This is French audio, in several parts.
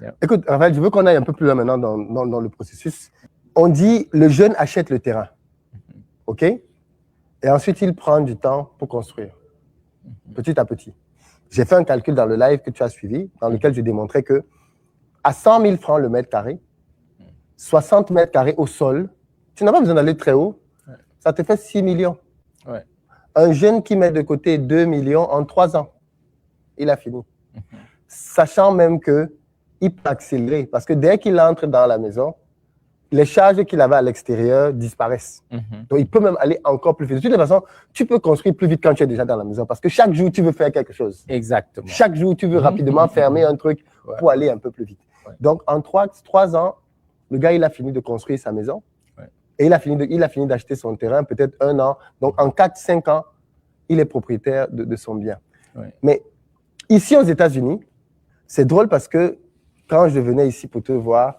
Yeah. Écoute, Raphaël, je veux qu'on aille un peu plus loin maintenant dans le processus. On dit le jeune achète le terrain. OK? Et ensuite, il prend du temps pour construire, petit à petit. J'ai fait un calcul dans le live que tu as suivi, dans lequel je démontrais que à 100 000 francs le mètre carré, 60 mètres carrés au sol, tu n'as pas besoin d'aller très haut, ça te fait 6 millions. Ouais. Un jeune qui met de côté 2 millions en 3 ans, il a fini. Sachant même qu'il peut accélérer, parce que dès qu'il entre dans la maison, les charges qu'il avait à l'extérieur disparaissent. Donc, il peut même aller encore plus vite. De toute façon, tu peux construire plus vite quand tu es déjà dans la maison, parce que chaque jour, tu veux faire quelque chose. Exactement. Chaque jour, tu veux rapidement fermer un truc pour aller un peu plus vite. Donc, en 3 ans, le gars, il a fini de construire sa maison. Et il a fini d'acheter son terrain, peut-être 1 an. Donc, en 4-5 ans, il est propriétaire de son bien. Mais ici, aux États-Unis, c'est drôle parce que quand je venais ici pour te voir,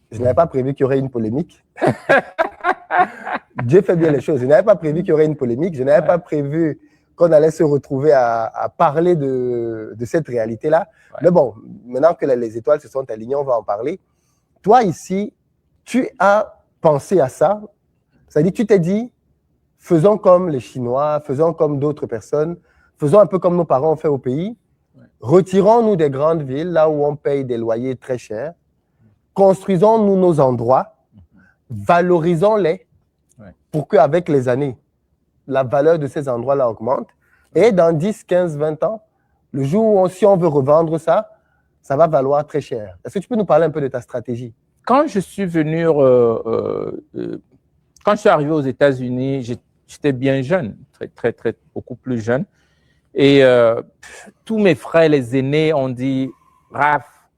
je n'avais pas prévu qu'il y aurait une polémique. Dieu fait bien les choses. Je n'avais pas prévu qu'il y aurait une polémique. Je n'avais pas prévu qu'on allait se retrouver à parler de cette réalité-là. Mais bon, maintenant que les étoiles se sont alignées, on va en parler. Toi, ici, tu as pensé à ça. C'est-à-dire, tu t'es dit, faisons comme les Chinois, faisons comme d'autres personnes, faisons un peu comme nos parents ont fait au pays. Retirons-nous des grandes villes, là où on paye des loyers très chers. Construisons-nous nos endroits, valorisons-les pour qu'avec les années, la valeur de ces endroits-là augmente. Et dans 10, 15, 20 ans, le jour où, si on veut revendre ça, ça va valoir très cher. Est-ce que tu peux nous parler un peu de ta stratégie? Quand je suis venu, quand je suis arrivé aux États-Unis, j'étais bien jeune, beaucoup plus jeune. Et tous mes frères, les aînés, ont dit, Raph,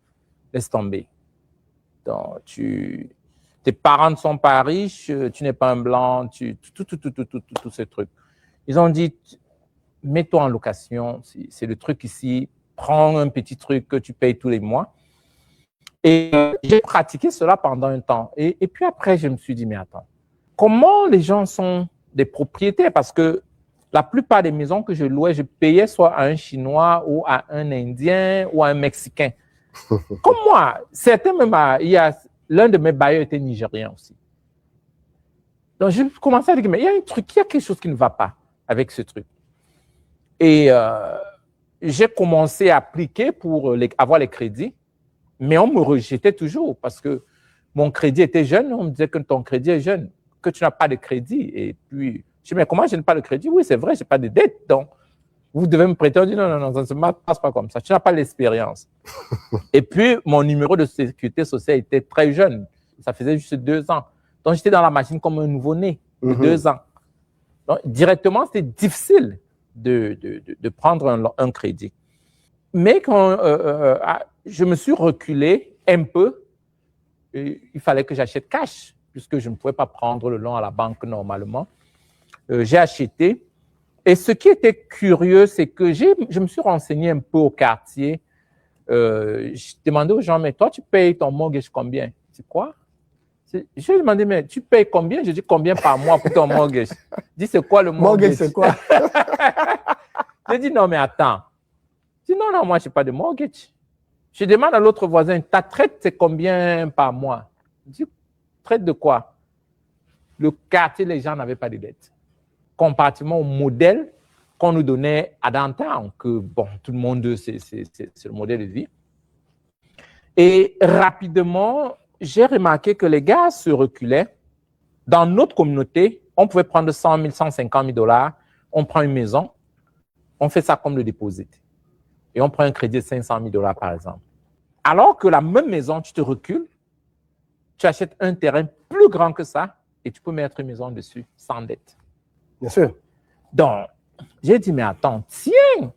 laisse tomber. Donc, tes parents ne sont pas riches, tu n'es pas un blanc, tous ces trucs. Ils ont dit, mets-toi en location, c'est le truc ici, prends un petit truc que tu payes tous les mois. Et j'ai pratiqué cela pendant un temps. Et puis après, je me suis dit, mais attends, comment les gens sont des propriétaires? Parce que la plupart des maisons que je louais, je payais soit à un Chinois ou à un Indien ou à un Mexicain. Comme moi, certains même, l'un de mes bailleurs était nigérien aussi. Donc, j'ai commencé à dire, mais il y a un truc, il y a quelque chose qui ne va pas avec ce truc. Et j'ai commencé à appliquer pour avoir les crédits, mais on me rejetait toujours parce que mon crédit était jeune. On me disait que ton crédit est jeune, que tu n'as pas de crédit. Et puis, je dis, mais comment je n'ai pas de crédit? Oui, c'est vrai, je n'ai pas de dette. Donc, vous devez me prêter. On dit, non, ça ne se passe pas comme ça. Tu n'as pas l'expérience. Et puis, mon numéro de sécurité sociale était très jeune. Ça faisait juste 2 ans. Donc, j'étais dans la machine comme un nouveau-né de 2 ans. Donc, directement, c'était difficile de prendre un crédit. Mais quand je me suis reculé un peu, il fallait que j'achète cash, puisque je ne pouvais pas prendre le loan à la banque normalement. J'ai acheté. Et ce qui était curieux, c'est que je me suis renseigné un peu au quartier. Je demandais aux gens, mais toi, tu payes ton mortgage combien? C'est quoi? Je lui ai demandé, mais tu payes combien? Je dis, combien par mois pour ton mortgage? Je dis, c'est quoi le mortgage? Mortgage, c'est quoi? Je dis, non, mais attends. Je dis, non, moi, je n'ai pas de mortgage. Je demande à l'autre voisin, ta traite, c'est combien par mois? Je dis, traite de quoi? Le quartier, les gens n'avaient pas de dette. Comparativement au modèle qu'on nous donnait à downtown, que bon, tout le monde, c'est le modèle de vie. Et rapidement, j'ai remarqué que les gars se reculaient. Dans notre communauté, on pouvait prendre 100 000, 150 000 $, on prend une maison, on fait ça comme le déposit. Et on prend un crédit de 500 000 $ par exemple. Alors que la même maison, tu te recules, tu achètes un terrain plus grand que ça et tu peux mettre une maison dessus sans dette. Bien sûr. Donc, j'ai dit, mais attends, tiens,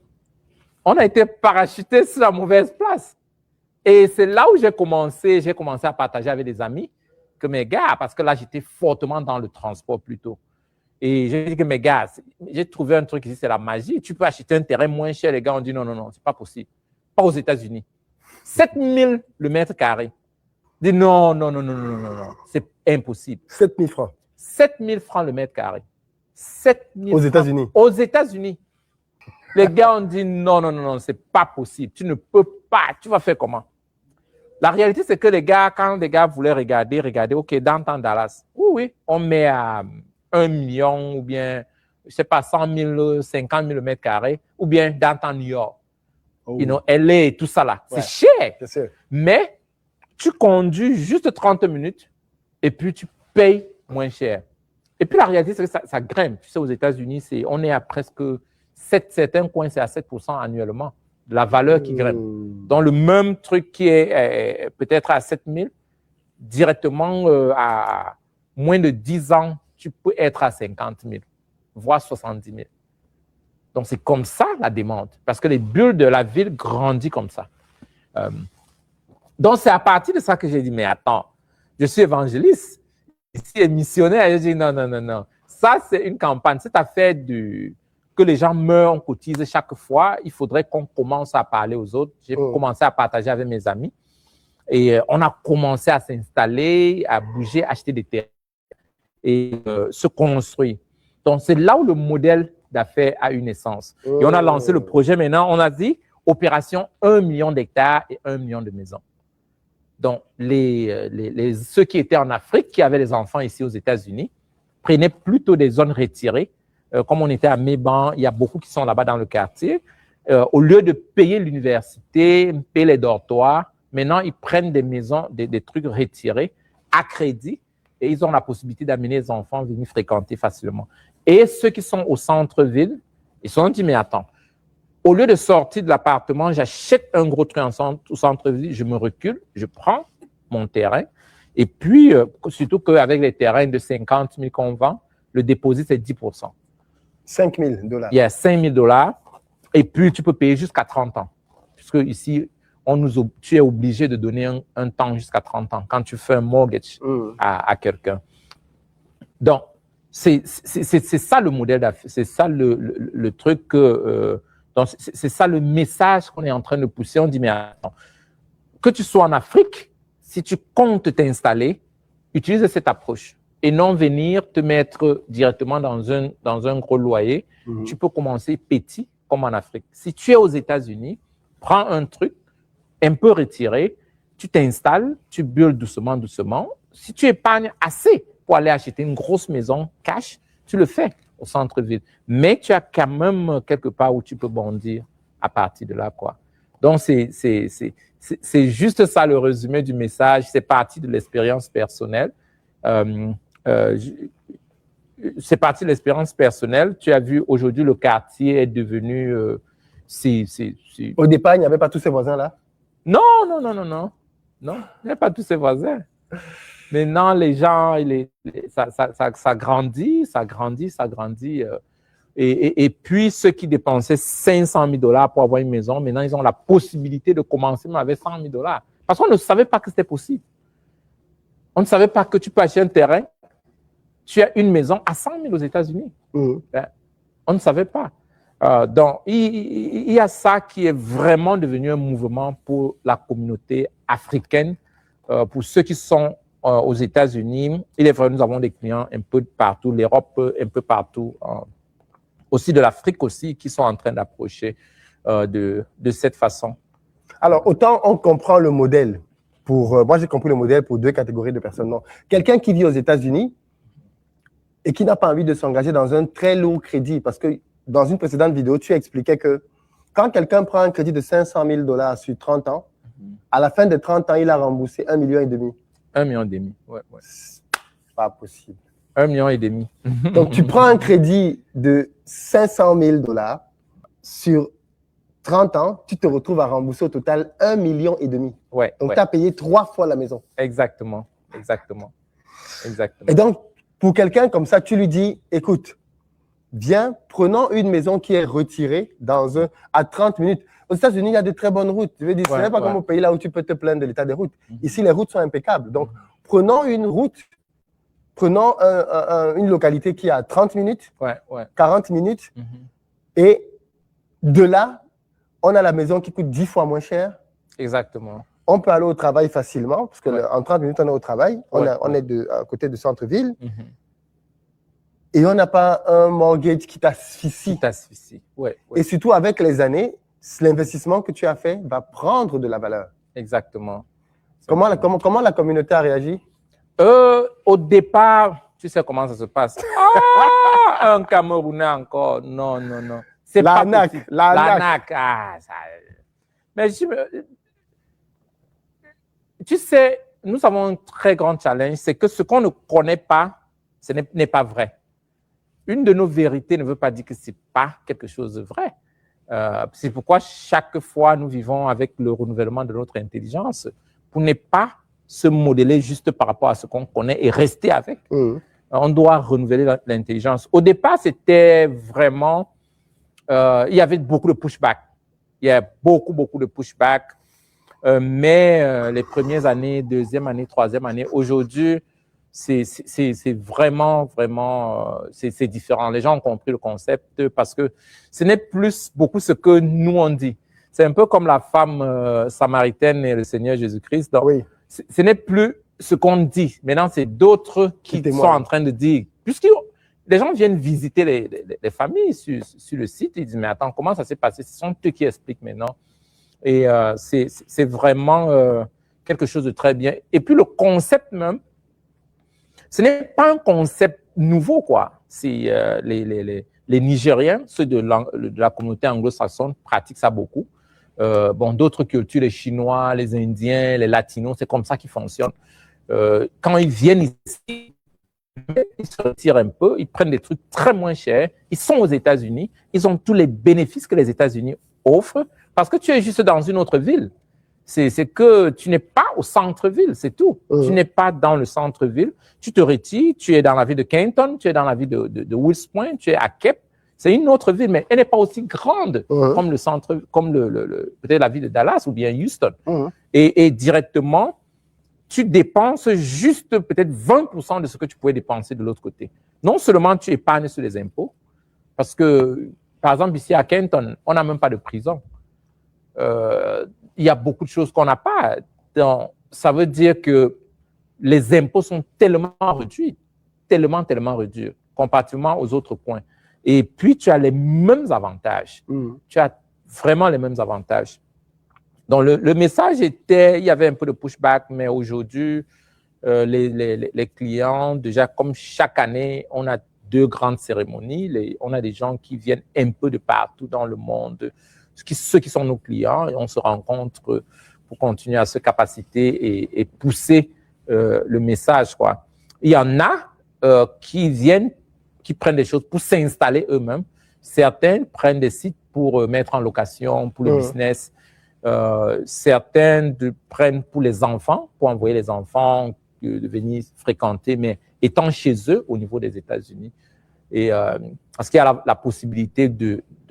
on a été parachuté sur la mauvaise place. Et c'est là où j'ai commencé à partager avec des amis que mes gars, parce que là, j'étais fortement dans le transport plutôt. Et j'ai dit que mes gars, j'ai trouvé un truc ici, c'est la magie. Tu peux acheter un terrain moins cher. Les gars ont dit non, c'est pas possible. Pas aux États-Unis. 7 000 le mètre carré. Je dis non, c'est impossible. 7 000 francs. 7 000 francs le mètre carré. 7 000 aux États-Unis. Aux États-Unis. Les gars ont dit non, c'est pas possible. Tu ne peux pas. Tu vas faire comment? La réalité, c'est que quand les gars voulaient regarder, OK, downtown Dallas, oui, on met à 1 million ou bien, je sais pas, 100 000, 50 000 mètres carrés, ou bien downtown New York, LA et tout ça là. Ouais, c'est cher. C'est sûr. Mais tu conduis juste 30 minutes et puis tu payes moins cher. Et puis la réalité, c'est que ça grimpe. Tu sais, aux États-Unis, on est à presque certains coins, c'est à 7% annuellement de la valeur qui grimpe. Dans le même truc qui est peut-être à 7 000, directement à moins de 10 ans, tu peux être à 50 000, voire 70 000. Donc, c'est comme ça la demande, parce que les bulles de la ville grandissent comme ça. Donc, c'est à partir de ça que j'ai dit, mais attends, je suis évangéliste, ici, missionnaire. J'ai dit, non. Ça, c'est une campagne. Cette affaire que les gens meurent, on cotise chaque fois, il faudrait qu'on commence à parler aux autres. J'ai commencé à partager avec mes amis. Et on a commencé à s'installer, à bouger, acheter des terrains et se construire. Donc, c'est là où le modèle d'affaires a une essence. Et on a lancé le projet maintenant. On a dit opération 1 million d'hectares et 1 million de maisons. Donc, ceux qui étaient en Afrique, qui avaient des enfants ici aux États-Unis, prenaient plutôt des zones retirées. Comme on était à Méban, il y a beaucoup qui sont là-bas dans le quartier. Au lieu de payer l'université, payer les dortoirs, maintenant, ils prennent des maisons, des trucs retirés à crédit et ils ont la possibilité d'amener les enfants venir fréquenter facilement. Et ceux qui sont au centre-ville, ils se sont dit, mais attends, au lieu de sortir de l'appartement, j'achète un gros truc au centre-ville, je me recule, je prends mon terrain. Et puis, surtout qu'avec les terrains de 50 000 qu'on vend, le dépôt, c'est 10%. 5 000 $. Il y a 5 000 $. Et puis, tu peux payer jusqu'à 30 ans. Puisque ici, tu es obligé de donner un temps jusqu'à 30 ans quand tu fais un mortgage à quelqu'un. Donc, c'est ça le modèle d'affaires. C'est ça le truc que... donc, c'est ça le message qu'on est en train de pousser. On dit, mais attends, que tu sois en Afrique, si tu comptes t'installer, utilise cette approche et non venir te mettre directement dans un gros loyer. Tu peux commencer petit, comme en Afrique. Si tu es aux États-Unis, prends un truc un peu retiré, tu t'installes, tu bulles doucement. Si tu épargnes assez pour aller acheter une grosse maison cash, tu le fais au centre-ville. Mais tu as quand même quelque part où tu peux bondir à partir de là, quoi. Donc, c'est juste ça le résumé du message. C'est parti de l'expérience personnelle. C'est parti de l'expérience personnelle. Tu as vu, aujourd'hui, le quartier est devenu... Au départ, il n'y avait pas tous ces voisins-là? Non. Non, il n'y a pas tous ces voisins. Maintenant, les gens, ça grandit. Et puis, ceux qui dépensaient 500 000 $ pour avoir une maison, maintenant, ils ont la possibilité de commencer même avec 100 000 $. Parce qu'on ne savait pas que c'était possible. On ne savait pas que tu peux acheter un terrain, tu as une maison à 100 000 aux États-Unis. On ne savait pas. Donc, il y a ça qui est vraiment devenu un mouvement pour la communauté africaine, pour ceux qui sont aux États-Unis. Il est vrai, nous avons des clients un peu partout, l'Europe un peu partout, aussi de l'Afrique aussi, qui sont en train d'approcher de cette façon. Alors, autant on comprend le modèle. Moi, j'ai compris le modèle pour 2 catégories de personnes. Non. Quelqu'un qui vit aux États-Unis et qui n'a pas envie de s'engager dans un très lourd crédit, parce que dans une précédente vidéo, tu expliquais que quand quelqu'un prend un crédit de 500 000 $ sur 30 ans, à la fin de 30 ans, il a remboursé 1,5 million. 1,5 million, ouais. C'est pas possible. 1,5 million. Donc, tu prends un crédit de 500 000 $ sur 30 ans, tu te retrouves à rembourser au total 1,5 million. Ouais, donc, tu as payé 3 fois la maison. Exactement. Et donc, pour quelqu'un comme ça, tu lui dis, écoute, viens, prenons une maison qui est retirée à 30 minutes. Aux États-Unis, il y a de très bonnes routes. Je veux dire, ce n'est pas comme au pays là où tu peux te plaindre de l'état des routes. Ici, les routes sont impeccables. Donc, prenons une route, prenons une localité qui a 30 minutes, 40 minutes, et de là, on a la maison qui coûte 10 fois moins cher. Exactement. On peut aller au travail facilement, parce qu'en 30 minutes, on est au travail. On est à côté du centre-ville. Et on n'a pas un mortgage qui t'asphyxie. Et surtout, avec les années, l'investissement que tu as fait va prendre de la valeur. Exactement. Comment la communauté a réagi? Au départ, tu sais comment ça se passe. Ah, un Camerounais encore. Non, non, non. C'est pas possible. L'ANAC. Ah, ça... Mais tu sais, nous avons un très grand challenge, c'est que ce qu'on ne connaît pas, ce n'est pas vrai. Une de nos vérités ne veut pas dire que ce n'est pas quelque chose de vrai. C'est pourquoi chaque fois nous vivons avec le renouvellement de notre intelligence pour ne pas se modeler juste par rapport à ce qu'on connaît et rester avec. On doit renouveler l'intelligence. Au départ, c'était vraiment... il y avait beaucoup de pushback. Il y a beaucoup de pushback. Mais les premières années, deuxième année, troisième année, aujourd'hui, c'est vraiment, c'est différent. Les gens ont compris le concept parce que ce n'est plus beaucoup ce que nous on dit. C'est un peu comme la femme samaritaine et le Seigneur Jésus-Christ. Oui. Ce n'est plus ce qu'on dit. Maintenant, c'est d'autres qui sont en train de dire. Puisque les gens viennent visiter les familles sur le site, ils disent, mais attends, comment ça s'est passé? Ce sont eux qui expliquent maintenant. Et c'est vraiment quelque chose de très bien. Et puis le concept même, ce n'est pas un concept nouveau, quoi. C'est les Nigériens, ceux de la communauté anglo-saxonne, pratiquent ça beaucoup. Bon, d'autres cultures, les Chinois, les Indiens, les Latinos, c'est comme ça qu'ils fonctionnent. Quand ils viennent ici, ils se retirent un peu, ils prennent des trucs très moins chers, ils sont aux États-Unis, ils ont tous les bénéfices que les États-Unis offrent parce que tu es juste dans une autre ville. C'est que tu n'es pas au centre-ville, c'est tout. Tu n'es pas dans le centre-ville, tu te retires, tu es dans la ville de Kenton, tu es dans la ville de Wills Point, tu es à Cape. C'est une autre ville, mais elle n'est pas aussi grande comme le centre, comme peut-être la ville de Dallas ou bien Houston. Et directement, tu dépenses juste peut-être 20% de ce que tu pouvais dépenser de l'autre côté. Non seulement tu épargnes sur les impôts, parce que, par exemple, ici à Kenton, on n'a même pas de prison. Il y a beaucoup de choses qu'on n'a pas. Donc, ça veut dire que les impôts sont tellement réduits, tellement réduits, comparativement aux autres coins. Et puis, tu as les mêmes avantages. Tu as vraiment les mêmes avantages. Donc, le message était, il y avait un peu de pushback, mais aujourd'hui, les clients, déjà, comme chaque année, on a 2 grandes cérémonies. On a des gens qui viennent un peu de partout dans le monde, ceux qui sont nos clients, et on se rencontre pour continuer à se capaciter et pousser le message, quoi. Il y en a qui viennent, qui prennent des choses pour s'installer eux-mêmes. Certains prennent des sites pour mettre en location, pour le business. Certains prennent pour les enfants, pour envoyer les enfants de venir fréquenter, mais étant chez eux au niveau des États-Unis. Et parce qu'il y a la possibilité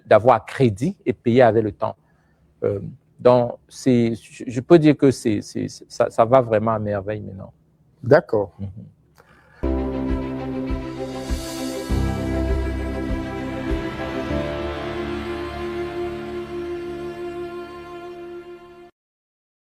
d'avoir crédit et payer avec le temps. Donc, je peux dire que ça va vraiment à merveille maintenant. D'accord.